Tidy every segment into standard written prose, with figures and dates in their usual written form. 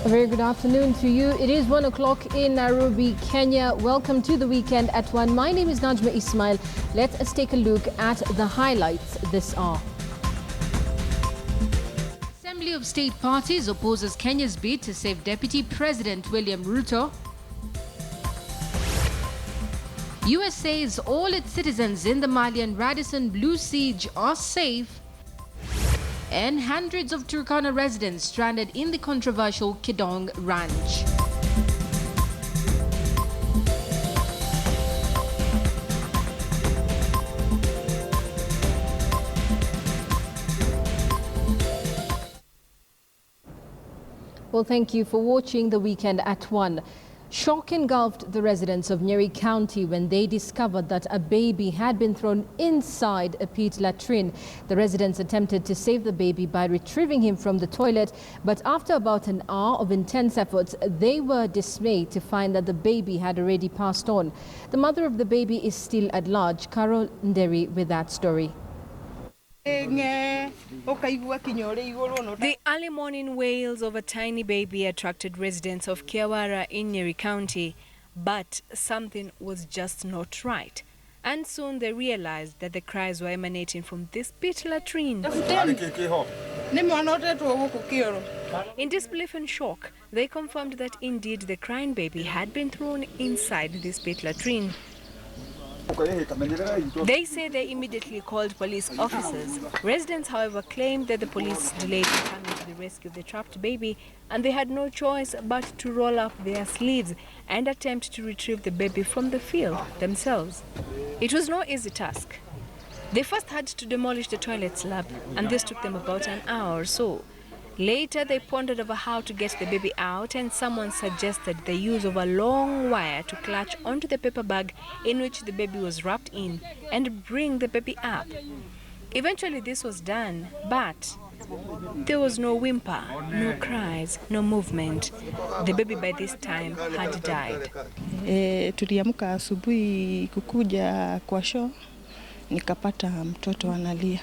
A very good afternoon to you. It is 1 o'clock in Nairobi, Kenya. Welcome to the weekend at 1. My name is Najma Ismail. Let us take a look at the highlights this hour. Assembly of State Parties opposes Kenya's bid to save Deputy President William Ruto. US says all its citizens in the Malian Radisson Blue Siege are safe. And hundreds of Turkana residents stranded in the controversial Kidong Ranch. Well, thank you for watching The Weekend at 1. Shock engulfed the residents of Nyeri County when they discovered that a baby had been thrown inside a pit latrine. The residents attempted to save the baby by retrieving him from the toilet, but after about an hour of intense efforts, they were dismayed to find that the baby had already passed on. The mother of the baby is still at large. Carol Nderi with that story. The early morning wails of a tiny baby attracted residents of Kiawara in Nyeri County, but something was just not right. And soon they realized that the cries were emanating from this pit latrine. In disbelief and shock, they confirmed that indeed the crying baby had been thrown inside this pit latrine. They say they immediately called police officers. Residents, however, claimed that the police delayed coming to the rescue of the trapped baby, and they had no choice but to roll up their sleeves and attempt to retrieve the baby from the field themselves. It was no easy task. They first had to demolish the toilet slab, and this took them about an hour or so. Later, they pondered over how to get the baby out, and someone suggested the use of a long wire to clutch onto the paper bag in which the baby was wrapped in and bring the baby up. Eventually, this was done, but there was no whimper, no cries, no movement. The baby by this time had died. Tuliamka asubuhi kukuja kwa show, nikapata mtoto analia.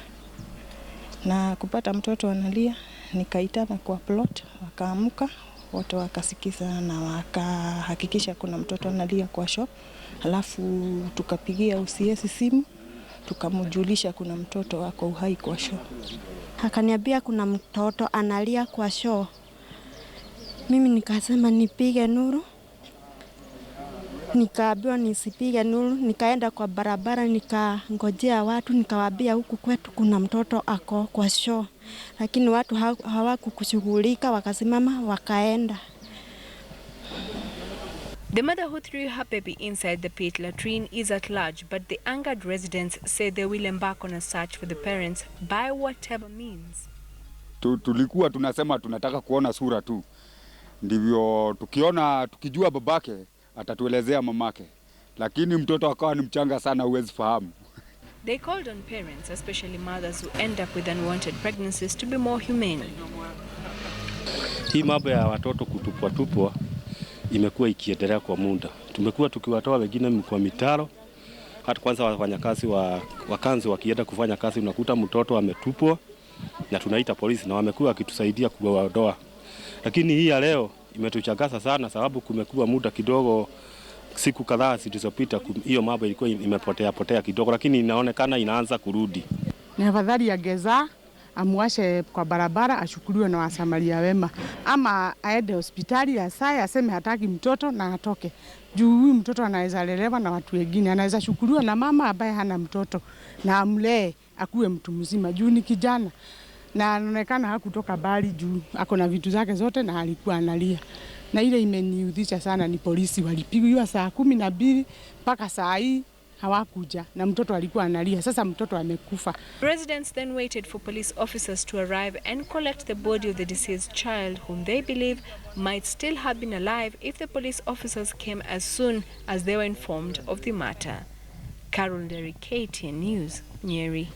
Na kupata mtoto analia, nikaitana kwa plot, wakaamka, wote wakasikiza na wakahakikisha kuna mtoto analia kwa shop. Halafu tukapigia UCS simu, tukamjulisha kuna mtoto wako uhai kwa shop. Akaniambia kuna mtoto analia kwa shop. Mimi nikasema nipige nuru. Nikaambiwa nisipige nuru, nikaenda kwa barabara, nikangojea watu, nikawaambia huku kwetu kuna mtoto ako kwa shoo. Lakini watu hawakushughulika, wakasimama wakaenda. The mother who threw her baby inside the pit latrine is at large, but the angered residents say they will embark on a search for the parents by whatever means. Tulikuwa tunasema tunataka kuona sura tu. Ndivyo tukijua babake atatuelezea mamake, lakini mtoto akawa ni mchanga sana, huwezi fahamu. They called on parents, especially mothers who end up with unwanted pregnancies, to be more humane. Hii mambo ya watoto kutupwa imekuwa ikiendelea kwa muda. Tumekuwa tukiwatoa wengine kwa mitaro. Hata kwanza wafanyakazi wakanzi wakienda kufanya kazi, unakuta mtoto ametupwa na tunaita polisi, na wamekuwa wakitusaidia kuwaondoa. Lakini hii ya leo imetuchangasa sana, sababu kumekuwa muda kidogo, siku kadhaa zilizopita hiyo mambo ilikuwa imepotea kidogo, lakini inaonekana inaanza kurudi. Ni afadhali ageza amwashe kwa barabara, ashukuliwe na wasamaria wema, ama aende hospitali aseme hataki mtoto na atoke. Juu huyu mtoto anaweza lelewa na watu wengine, anaweza shukuliwa na mama ambaye hana mtoto na amlee akuwe mtu mzima. Juu ni kijana na anaonekana hakutoka bali, juu ako na vitu zake zote na alikuwa analia. Na ile imeniudhisha sana ni polisi walipigwa saa 12 mpaka saa hii hawakuja, na mtoto alikuwa analia. Sasa mtoto amekufa. Residents then waited for police officers to arrive and collect the body of the deceased child, whom they believe might still have been alive if the police officers came as soon as they were informed of the matter. Carol Nderi, KTN News, Nyeri.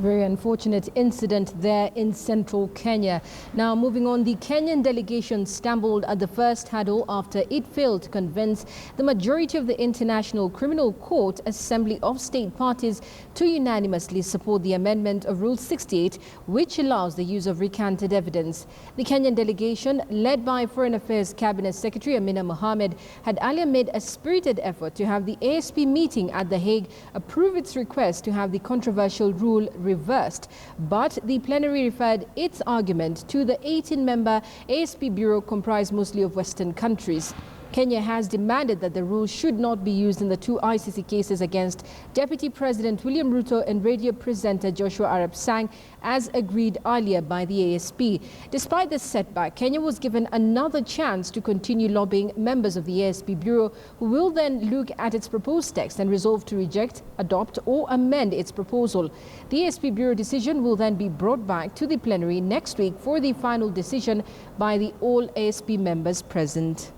Very unfortunate incident there in central Kenya. Now moving on, the Kenyan delegation stumbled at the first hurdle after it failed to convince the majority of the International Criminal Court Assembly of State Parties to unanimously support the amendment of Rule 68, which allows the use of recanted evidence. The Kenyan delegation, led by Foreign Affairs Cabinet Secretary Amina Mohamed, had earlier made a spirited effort to have the ASP meeting at The Hague approve its request to have the controversial rule reversed, but the plenary referred its argument to the 18-member ASP Bureau comprised mostly of Western countries. Kenya has demanded that the rule should not be used in the two ICC cases against Deputy President William Ruto and radio presenter Joshua Arap Sang, as agreed earlier by the ASP. Despite this setback, Kenya was given another chance to continue lobbying members of the ASP Bureau, who will then look at its proposed text and resolve to reject, adopt or amend its proposal. The ASP Bureau decision will then be brought back to the plenary next week for the final decision by the all ASP members present.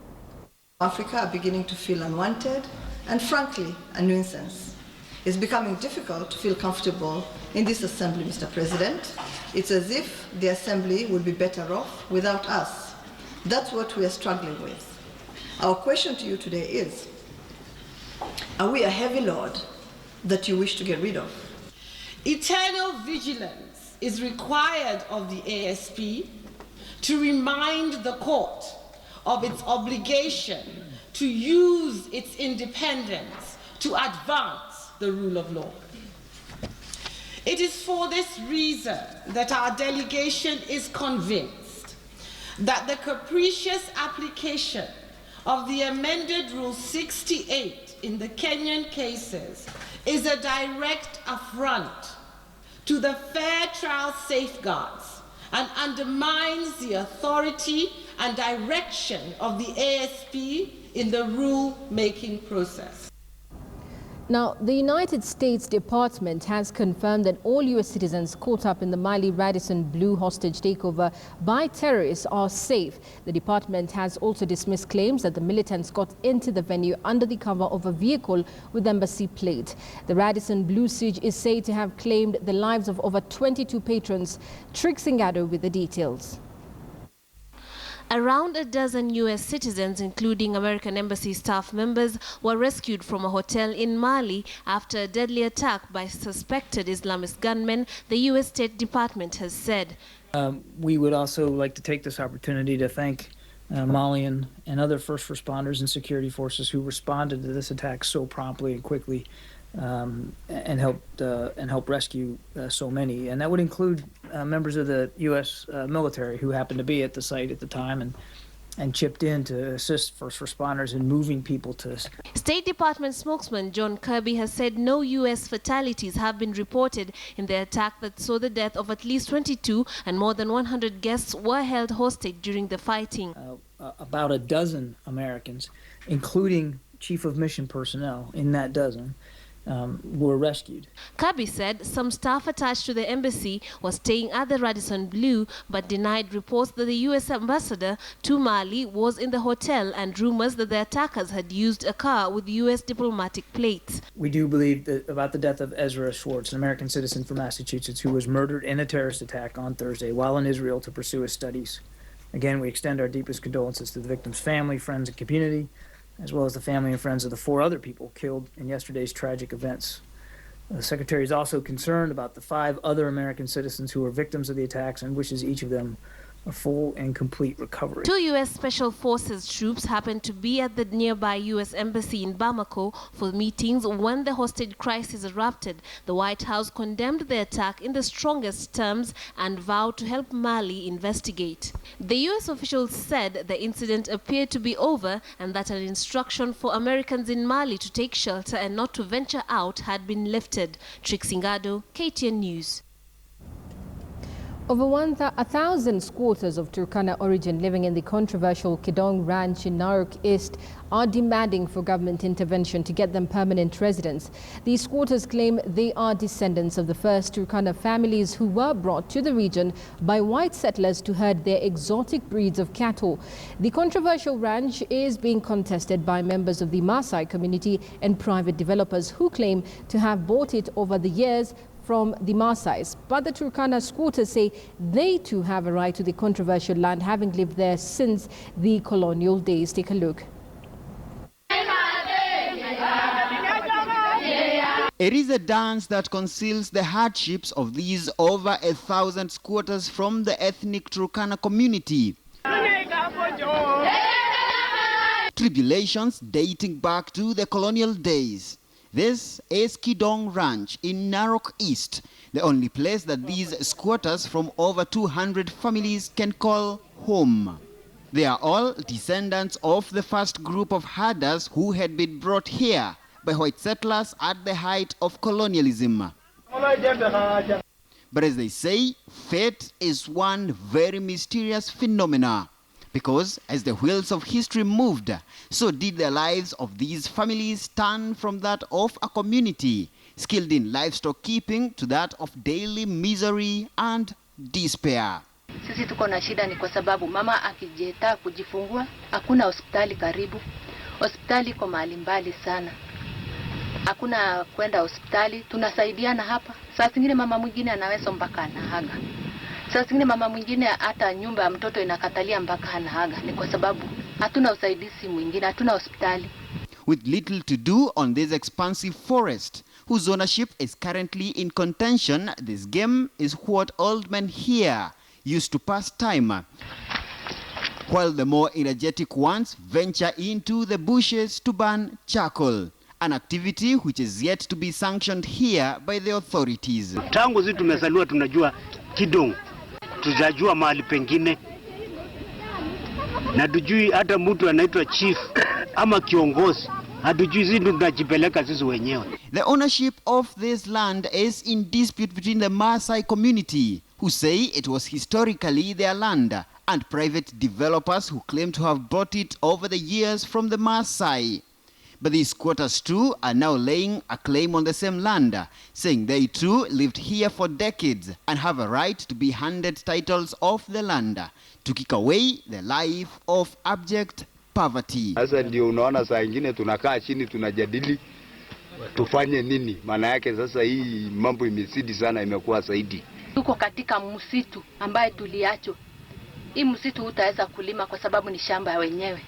Africa are beginning to feel unwanted and, frankly, a nuisance. It's becoming difficult to feel comfortable in this assembly, Mr. President. It's as if the assembly would be better off without us. That's what we are struggling with. Our question to you today is, are we a heavy load that you wish to get rid of? Eternal vigilance is required of the ASP to remind the court of its obligation to use its independence to advance the rule of law. It is for this reason that our delegation is convinced that the capricious application of the amended Rule 68 in the Kenyan cases is a direct affront to the fair trial safeguards and undermines the authority and direction of the ASP in the rule-making process. Now, the United States Department has confirmed that all U.S. citizens caught up in the Mali Radisson Blu hostage takeover by terrorists are safe. The department has also dismissed claims that the militants got into the venue under the cover of a vehicle with embassy plate. The Radisson Blu siege is said to have claimed the lives of over 22 patrons. Trixingado with the details. Around a dozen U.S. citizens, including American embassy staff members, were rescued from a hotel in Mali after a deadly attack by suspected Islamist gunmen, the U.S. State Department has said. We would also like to take this opportunity to thank Malian and other first responders and security forces who responded to this attack so promptly and quickly, and helped rescue so many. And that would include members of the U.S. military who happened to be at the site at the time and chipped in to assist first responders in moving people to. State Department spokesman John Kirby has said no U.S. fatalities have been reported in the attack that saw the death of at least 22 and more than 100 guests were held hostage during the fighting. About a dozen Americans, including chief of mission personnel in that dozen, were rescued. Kirby said some staff attached to the embassy was staying at the Radisson Blu, but denied reports that the U.S. ambassador to Mali was in the hotel and rumors that the attackers had used a car with U.S. diplomatic plates. We do believe that about the death of Ezra Schwartz, an American citizen from Massachusetts who was murdered in a terrorist attack on Thursday while in Israel to pursue his studies. Again, we extend our deepest condolences to the victim's family, friends, and community, as well as the family and friends of the 4 other people killed in yesterday's tragic events. The Secretary is also concerned about the 5 other American citizens who were victims of the attacks and wishes each of them a full and complete recovery. 2 U.S. Special Forces troops happened to be at the nearby U.S. Embassy in Bamako for meetings when the hostage crisis erupted. The White House condemned the attack in the strongest terms and vowed to help Mali investigate. The U.S. officials said the incident appeared to be over and that an instruction for Americans in Mali to take shelter and not to venture out had been lifted. Trixingado, KTN News. Over 1,000 squatters of Turkana origin living in the controversial Kidong Ranch in Narok East are demanding for government intervention to get them permanent residence. These squatters claim they are descendants of the first Turkana families who were brought to the region by white settlers to herd their exotic breeds of cattle. The controversial ranch is being contested by members of the Maasai community and private developers who claim to have bought it over the years from the Maasais. But the Turkana squatters say they too have a right to the controversial land, having lived there since the colonial days. Take a look. It is a dance that conceals the hardships of these over 1,000 squatters from the ethnic Turkana community. Tribulations dating back to the colonial days. This is Kidong Ranch in Narok East, the only place that these squatters from over 200 families can call home. They are all descendants of the first group of herders who had been brought here by white settlers at the height of colonialism. But as they say, fate is one very mysterious phenomena, because as the wheels of history moved, so did the lives of these families turn from that of a community skilled in livestock keeping to that of daily misery and despair. Sisi tuko na shida ni kwa sababu mama akijeta kujifungua, hakuna hospitali karibu. Hospitali iko mahali mbali sana. Hakuna kwenda hospitali, tunasaidiana hapa. Saa zingine mama mwingine anaweza mpaka anahaga. Saa zingine mama mwingine hata nyumba ya mtoto inakatalia mpaka anahaga. Ni kwa sababu hatuna usaidizi mwingine, hatuna hospitali. With little to do on this expansive forest, whose ownership is currently in contention, this game is what old men here used to pass time, while the more energetic ones venture into the bushes to burn charcoal, an activity which is yet to be sanctioned here by the authorities. Tangu sisi tumezaliwa tunajua Kidong, tujajua mahali pengine, na tujui hata mtu anaitwa chief ama kiongozi, hatujui sisi tunajipeleka sisi wenyewe. The ownership of this land is in dispute between the Maasai community, who say it was historically their land, and private developers who claim to have bought it over the years from the Maasai. But these squatters too are now laying a claim on the same land, saying they too lived here for decades and have a right to be handed titles of the land to kick away the life of abject poverty. Sasa ndio unaona saa nyingine tunakaa chini tunajadili tufanye nini. Maana yake sasa hii mambo imezidi sana, imekuwa zaidi. Tuko katika msitu ambaye tuliacho. Hii msitu utaweza kulima kwa sababu ni shamba ya wenyewe.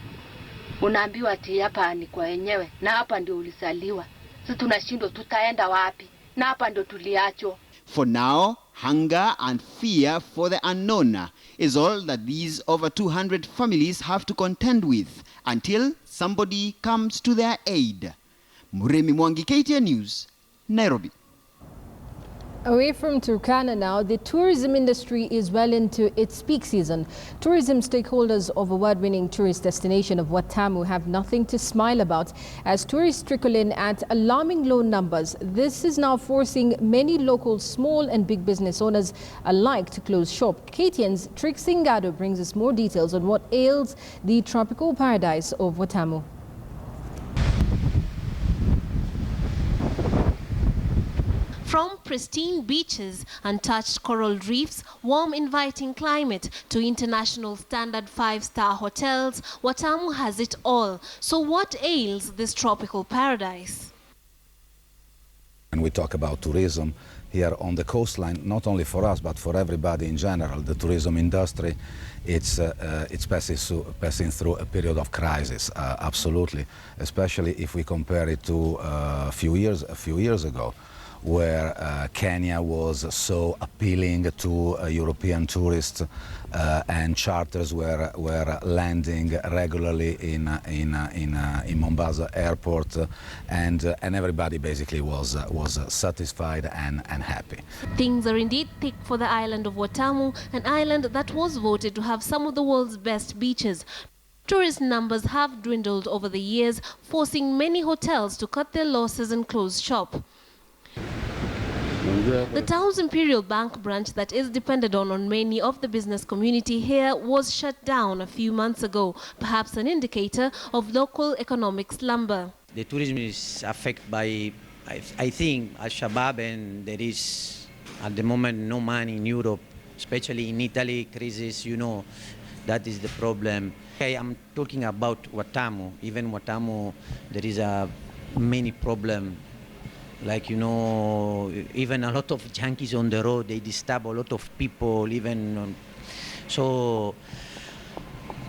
Unaambiwa ati hapa ni kwa wenyewe na hapa ndio ulizaliwa. Sisi tunashindwa tutaenda wapi? Na hapa ndio tuliacho. For now, hunger and fear for the unknown is all that these over 200 families have to contend with until somebody comes to their aid. Muremi Mwangi, KTN News, Nairobi. Away from Turkana now, the tourism industry is well into its peak season. Tourism stakeholders of award-winning tourist destination of Watamu have nothing to smile about as tourists trickle in at alarming low numbers. This is now forcing many local small and big business owners alike to close shop. KTN's Trixie Ngado brings us more details on what ails the tropical paradise of Watamu. From pristine beaches, untouched coral reefs, warm inviting climate to international standard 5-star hotels, Watamu has it all. So what ails this tropical paradise? When we talk about tourism here on the coastline, not only for us but for everybody in general, the tourism industry, it's passing through a period of crisis, absolutely, especially if we compare it to a few years ago, where Kenya was so appealing to European tourists and charters were landing regularly in Mombasa airport, and everybody basically was satisfied and happy. Things are indeed thick for the island of Watamu, an island that was voted to have some of the world's best beaches. Tourist numbers have dwindled over the years, forcing many hotels to cut their losses and close shop. The town's Imperial Bank branch that is depended on many of the business community here was shut down a few months ago, perhaps an indicator of local economic slumber. The tourism is affected by, I think, Al-Shabaab, and there is at the moment no money in Europe, especially in Italy, crisis, you know, that is the problem. Okay, I'm talking about Watamu. Even Watamu, there is a many problem like, you know, even a lot of junkies on the road, they disturb a lot of people, even, so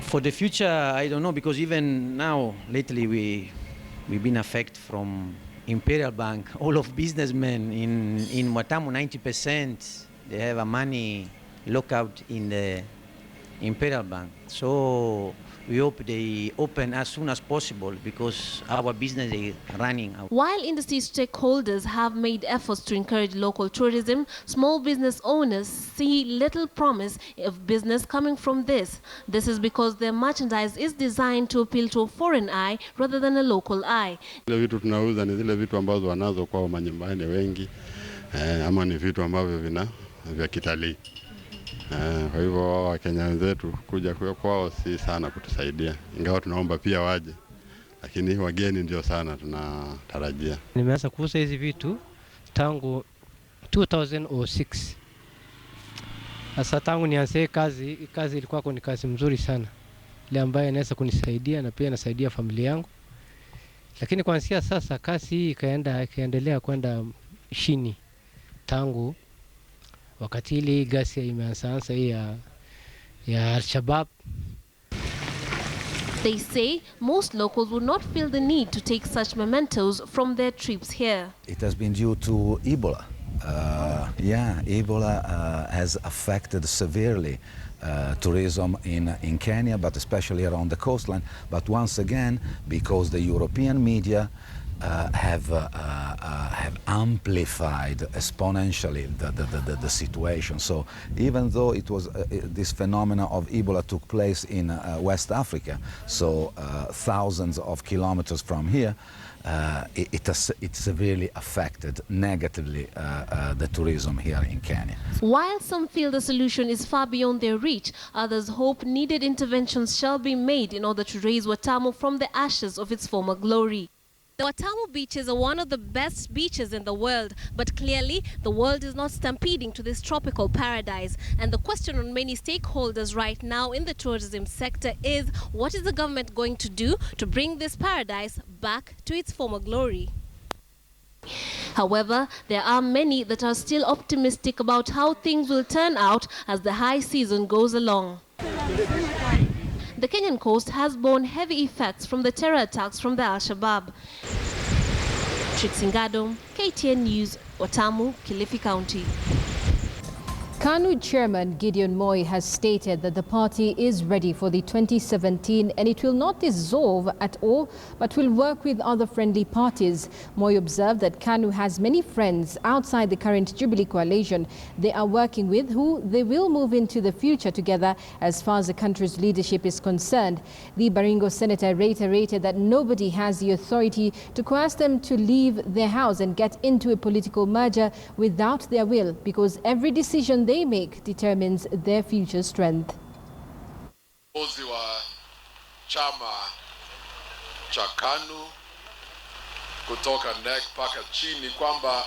for the future, I don't know, because even now, lately, we've been affected from Imperial Bank. All of businessmen in Watamu, 90%, they have a money lockout in the Imperial Bank. So we hope they open as soon as possible because our business is running out. While industry stakeholders have made efforts to encourage local tourism, small business owners see little promise of business coming from this. This is because their merchandise is designed to appeal to a foreign eye rather than a local eye. Zile vitu tunauza ni zile vitu ambazo wanazo kwa manyumbani wengi, ama ni vitu ambavyo vya kitalii. Kwa hivyo Wakenya wenzetu kuja kwao si sana kutusaidia, ingawa tunaomba pia waje, lakini wageni ndio sana tunatarajia. Nimeanza kuuza hizi vitu tangu 2006. Sasa tangu nianze kazi ilikuwa ni kazi mzuri sana, ile ambayo inaweza kunisaidia na pia nasaidia familia yangu. Lakini kuanzia sasa kazi hii ikaendelea kwenda chini tangu wakati ile ghasia imeanza hii ya Al-Shabaab. They say most locals would not feel the need to take such mementos from their trips here. It has been due to Ebola. Ebola has affected severely tourism in Kenya, but especially around the coastline. But once again, because the European media have amplified exponentially the situation. So even though it was this phenomena of Ebola took place in West Africa, so thousands of kilometers from here, it severely affected negatively the tourism here in Kenya. While some feel the solution is far beyond their reach, others hope needed interventions shall be made in order to raise Watamu from the ashes of its former glory. The Watamu beaches are one of the best beaches in the world, but clearly the world is not stampeding to this tropical paradise. And the question on many stakeholders right now in the tourism sector is, what is the government going to do to bring this paradise back to its former glory? However, there are many that are still optimistic about how things will turn out as the high season goes along. The Kenyan coast has borne heavy effects from the terror attacks from the Al-Shabaab. Trixingado, KTN News, Watamu, Kilifi County. KANU Chairman Gideon Moi has stated that the party is ready for the 2017 and it will not dissolve at all, but will work with other friendly parties. Moi observed that KANU has many friends outside the current Jubilee coalition they are working with, who they will move into the future together as far as the country's leadership is concerned. The Baringo senator reiterated that nobody has the authority to coerce them to leave their house and get into a political merger without their will, because every decision they make determines their future strength. Viongozi wa chama cha KANU kutoka NEC mpaka chini kwamba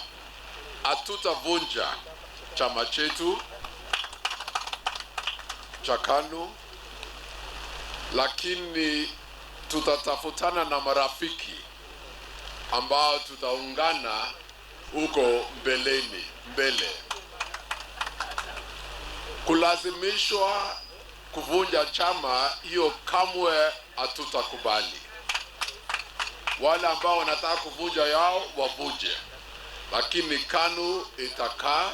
hatutavunja chama chetu cha KANU, lakini tutatafutana na marafiki ambao tutaungana huko mbele. Kulazimishwa kuvunja chama hiyo kamwe hatutakubali. Wale ambao wanataka kuvunja yao wavunje, lakini KANU itakaa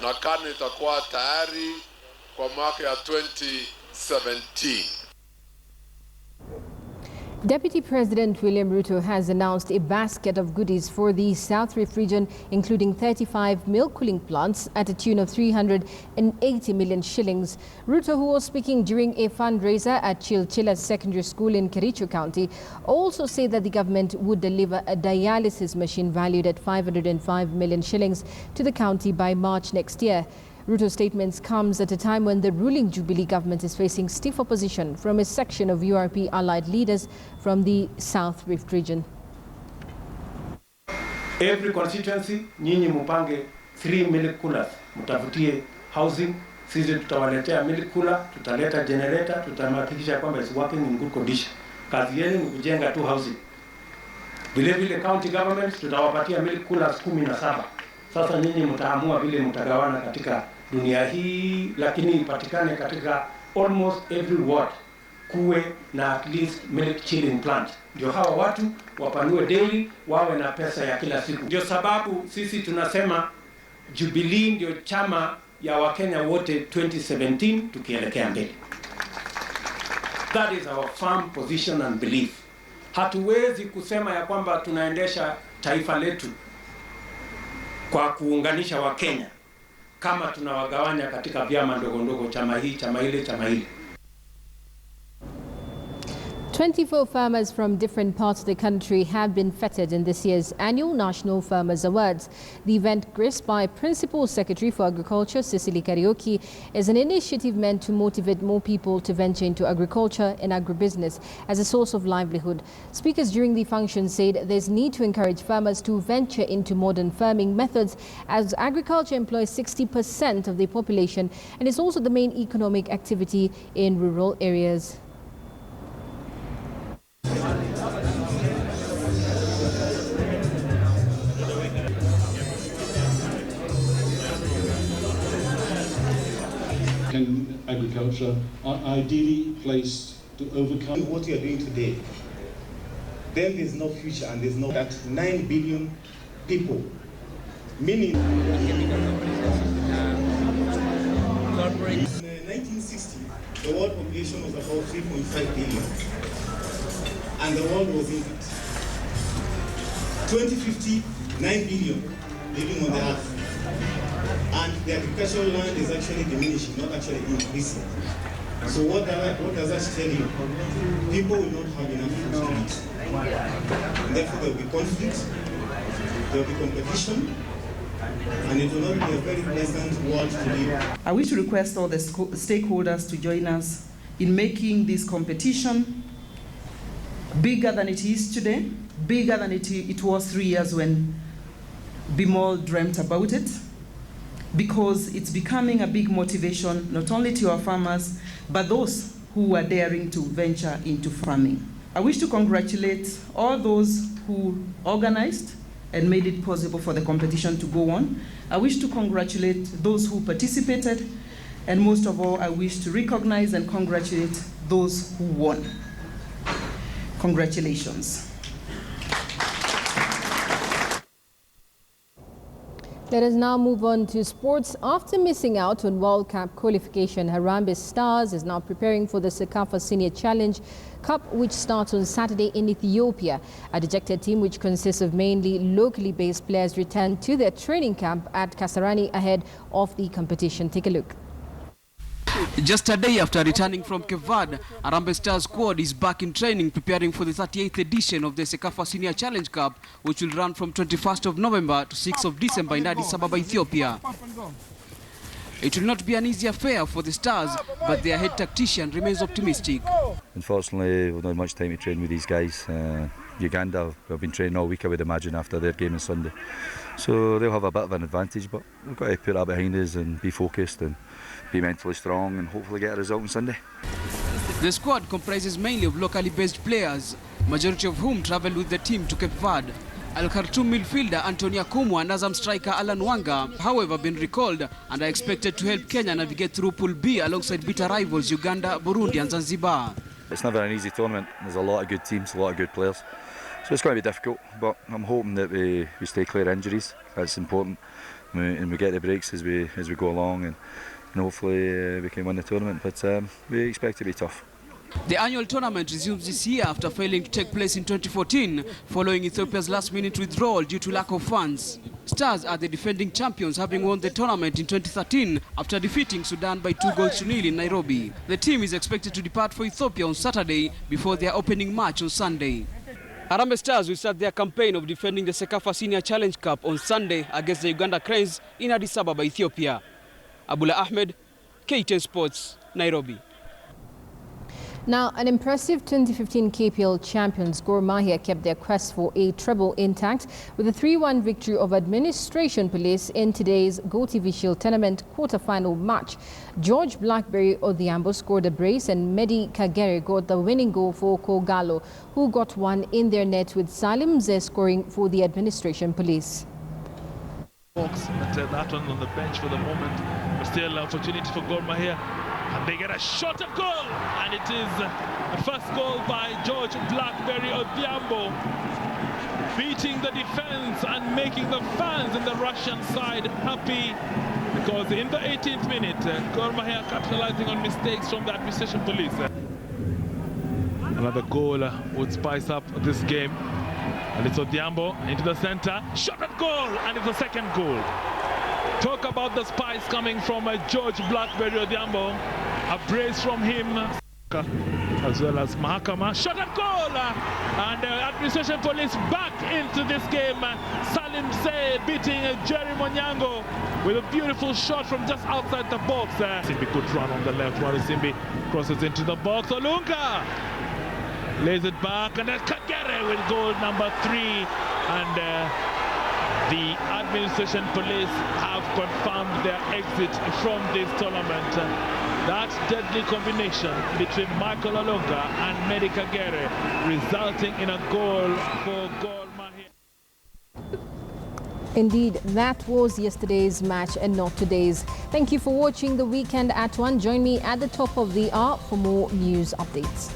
na KANU itakuwa tayari kwa mwaka ya 2017. Deputy President William Ruto has announced a basket of goodies for the South Rift region, including 35 milk cooling plants at a tune of 380 million shillings. Ruto, who was speaking during a fundraiser at Chilchila Secondary School in Kericho County, also said that the government would deliver a dialysis machine valued at 505 million shillings to the county by March next year. Ruto's statements comes at a time when the ruling Jubilee government is facing stiff opposition from a section of URP allied leaders from the South Rift region. Every constituency, nyinyi mupange 3 milk coolers, mutafutie housing, sisi tutawaletea milk cooler, tutaleta generator, tutahakikisha kwamba it's working in good condition. Kazi yenu ni kujenga tu housing. Vile vile county governments tutawapatia milk coolers 17. Sasa nyinyi mtaamua vile mtagawana katika dunia hii, lakini ipatikane katika almost every ward kuwe na at least milk chilling plant. Ndio hawa watu wapanue daily, wawe na pesa ya kila siku. Ndio sababu sisi tunasema Jubilee ndio chama ya Wakenya wote 2017 tukielekea mbele. That is our firm position and belief. Hatuwezi kusema ya kwamba tunaendesha taifa letu kwa kuunganisha Wakenya kama tunawagawanya katika vyama ndogo ndogo, chama hii, chama ile, chama ile. 24 farmers from different parts of the country have been feted in this year's annual National Farmers Awards. The event, graced by Principal Secretary for Agriculture, Cicely Karaoke, is an initiative meant to motivate more people to venture into agriculture and agribusiness as a source of livelihood. Speakers during the function said there's need to encourage farmers to venture into modern farming methods, as agriculture employs 60% of the population and is also the main economic activity in rural areas. Agriculture are ideally placed to overcome what you are doing today. Then there's no future, and there's no that 9 billion people, meaning in 1960 the world population was about 3.5 billion, and the world was in 2050 9 billion living on the earth. And the agricultural land is actually diminishing, not actually increasing. So what does that tell you? People will not have enough food to eat. And therefore there will be conflict, there will be competition, and it will not be a very pleasant world to live. I wish to request all the stakeholders to join us in making this competition bigger than it is today, bigger than it was 3 years when Bimol dreamt about it, because it's becoming a big motivation not only to our farmers, but those who are daring to venture into farming. I wish to congratulate all those who organized and made it possible for the competition to go on. I wish to congratulate those who participated, and most of all, I wish to recognize and congratulate those who won. Congratulations. Let us now move on to sports. After missing out on World Cup qualification, Harambee Stars is now preparing for the Sekafa Senior Challenge Cup, which starts on Saturday in Ethiopia. A dejected team, which consists of mainly locally based players, returned to their training camp at Kasarani ahead of the competition. Take a look. Just a day after returning from Cape Verde, Harambee Stars squad is back in training, preparing for the 38th edition of the Sekafa Senior Challenge Cup, which will run from 21st of November to 6th of December in Addis Ababa, Ethiopia. It will not be an easy affair for the Stars, but their head tactician remains optimistic. Unfortunately, we've not had much time to train with these guys. Uganda have been training all week, I would imagine, after their game on Sunday. So they'll have a bit of an advantage, but we've got to put that behind us and be focused and be mentally strong and hopefully get a result on Sunday. The squad comprises mainly of locally based players, majority of whom travelled with the team to Cape Verde. Al Khartoum midfielder Antonia Kumwa and Azam striker Alan Wanga, however, been recalled and are expected to help Kenya navigate through Pool B alongside bitter rivals Uganda, Burundi and Zanzibar. It's never an easy tournament. There's a lot of good teams, a lot of good players. So it's going to be difficult, but I'm hoping that we stay clear of injuries. That's important, and we get the breaks as we go along, and hopefully we can win the tournament. But we expect it to be tough. The annual tournament resumes this year after failing to take place in 2014, following Ethiopia's last-minute withdrawal due to lack of funds. Stars are the defending champions, having won the tournament in 2013 after defeating Sudan by 2-0 in Nairobi. The team is expected to depart for Ethiopia on Saturday before their opening match on Sunday. Harambee Stars will start their campaign of defending the Sekafa Senior Challenge Cup on Sunday against the Uganda Cranes in Addis Ababa, Ethiopia. Abdullah Ahmed, KTN Sports, Nairobi. Now, an impressive 2015 KPL champions Gor Mahia kept their quest for a treble intact with a 3-1 victory over Administration Police in today's GoTV Shield Tournament quarter-final match. George Blackberry Odhiambo scored a brace and Medi Kagere got the winning goal for Kogalo, who got one in their net, with Salim Zeh scoring for the Administration Police. Box, but that one on the bench for the moment, but still opportunity for Gor Mahia. And they get a shot at goal, and it is the first goal by George Blackberry Odhiambo, beating the defense and making the fans in the Russian side happy, because in the 18th minute, Gor Mahia capitalizing on mistakes from the Administration Police. Another goal would spice up this game, and it's Odhiambo into the center, shot at goal, and it's the second goal. Talk about the spice coming from George Blackberry Odhiambo. A brace from him, as well as Mahakama. Shot at goal! And Administration Police back into this game. Salim Zeh beating Jerry Monyango with a beautiful shot from just outside the box. Simbi good run on the left while Simbi crosses into the box. Olunga lays it back, and then Kagere with goal number 3. And the Administration Police have confirmed their exit from this tournament. That deadly combination between Michael Olunga and Medi Kagere resulting in a goal for Gor Mahia. Indeed, that was yesterday's match and not today's. Thank you for watching The Weekend at 1. Join me at the top of the hour for more news updates.